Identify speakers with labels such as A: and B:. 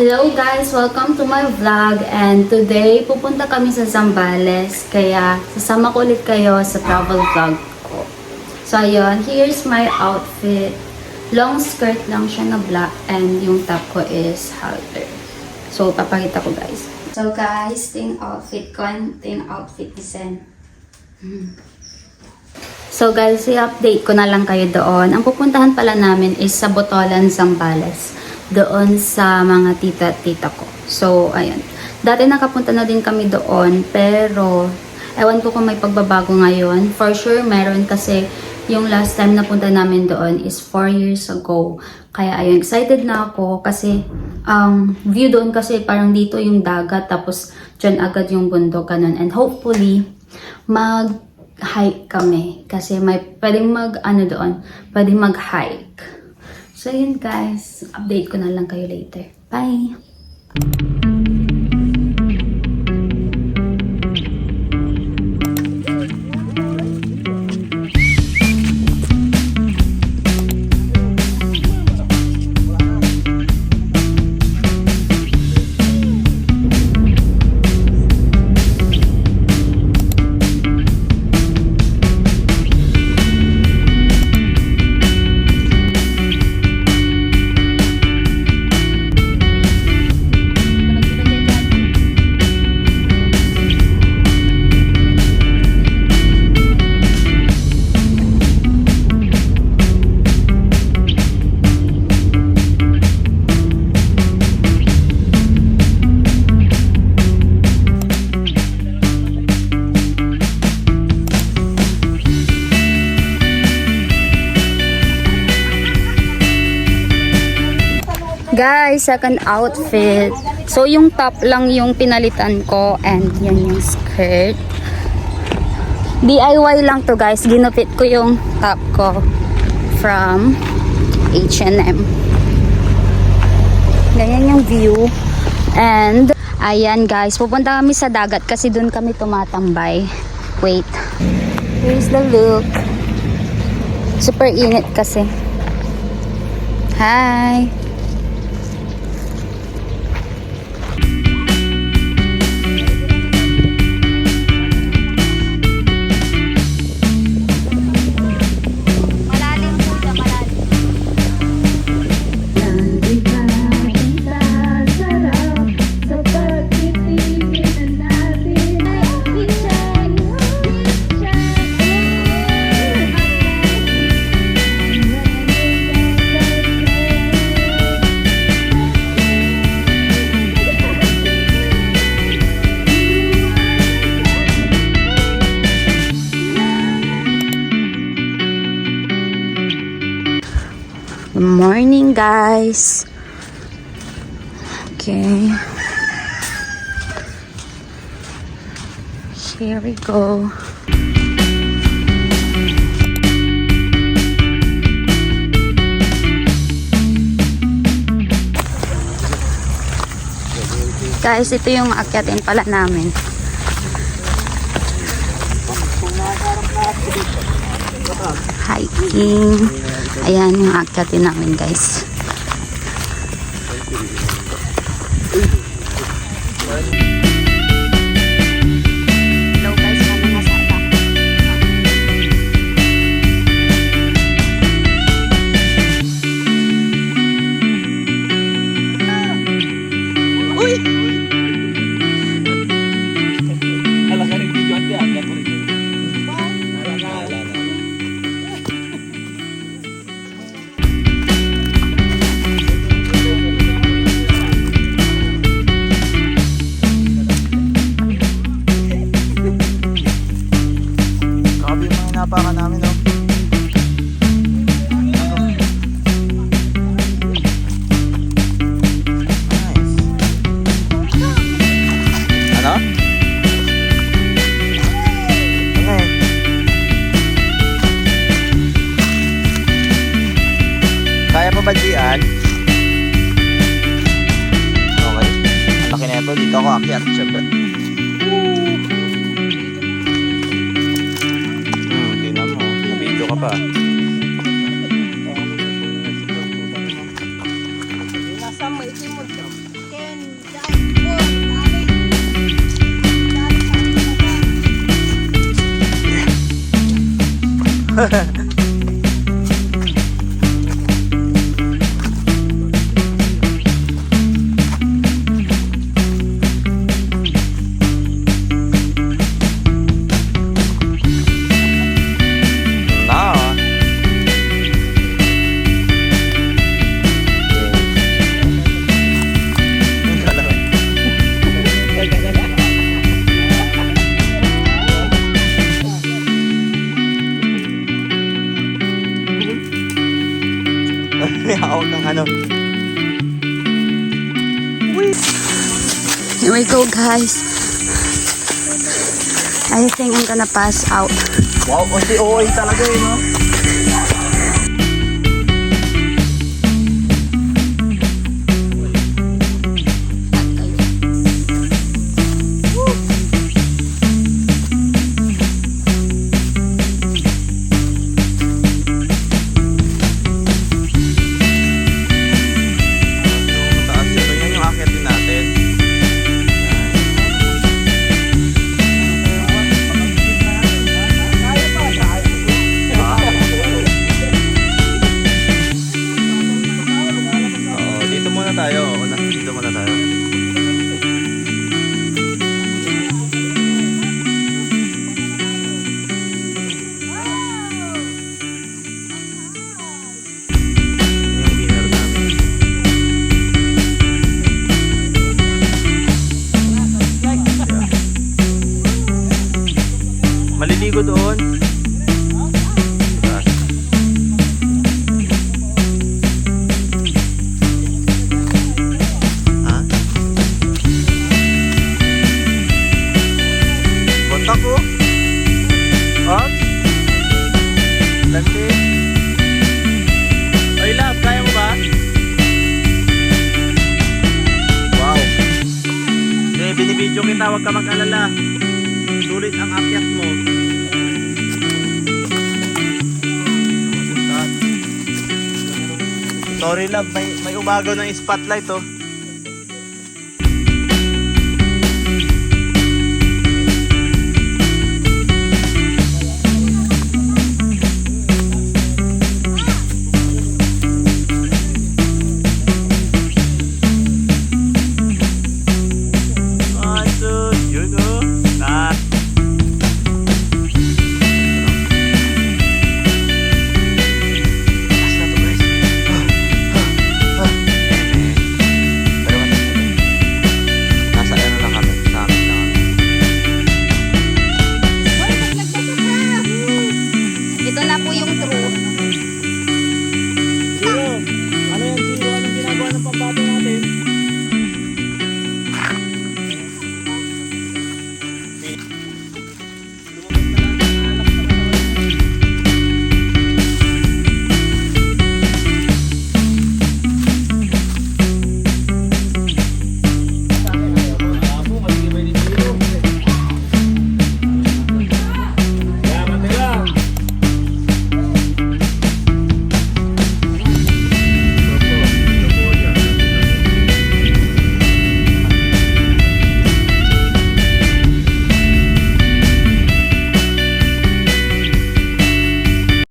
A: Hello guys! Welcome to my vlog and today pupunta kami sa Zambales kaya sasama ko ulit kayo sa travel vlog ko. So ayun, here's my outfit. Long skirt lang siya na black and yung top ko is halter. So papakita ko guys. So guys, ting outfit ko and ting outfit design. So guys, i-update ko na lang kayo doon. Ang pupuntahan pala namin is sa Botolan, Zambales. Doon sa mga tita at tita ko. So, ayun. Dati nakapunta na din kami doon, pero ewan ko kung may pagbabago ngayon. For sure, meron kasi yung last time na punta namin doon is 4 years ago. Kaya ayun, excited na ako kasi view doon kasi parang dito yung dagat, tapos dyan agad yung bundok, ganun. And hopefully, mag-hike kami. Kasi may pwedeng pwedeng mag-hike. So yun guys, update ko na lang kayo later. Bye! Guys, second outfit. So, yung top lang yung pinalitan ko and yun yung skirt. DIY lang to guys. Ginupit ko yung top ko from H&M. Ganyan yung view. And, ayan guys, pupunta kami sa dagat kasi dun kami tumatambay. Wait. Here's the look. Super init kasi. Hi! Good morning guys. Okay. Here we go. Guys, ito yung aakyatin pala namin. Hiking. Ayan yung aakyatin namin guys. Hello guys, mga masada. Uy! Alam ka rin video at yan.
B: Napakan namin, no? Nice. Ano? Okay. Kaya pa ba diyan? Okay. Ang laki na ito. Dito ako akyat. Siyempre. Pa.
C: Nasa may timod daw.
B: Na. May hawak ng ano.
A: Here we go, guys. I think I'm gonna pass out.
B: Wow, OA talaga eh, no? Taas yun, yan yung akitin natin. Oo, dito muna tayo. Dito muna tayo. Yung winner namin. Maliligo doon. Taas. Ha? Kontak ko. Ops. Lante. Oy, love, kaya mo ba? Wow. Hindi, binibidyo kita, huwag ka mag-alala. Sulit ang akyat mo. Sorry love, may umagaw ng spotlight oh.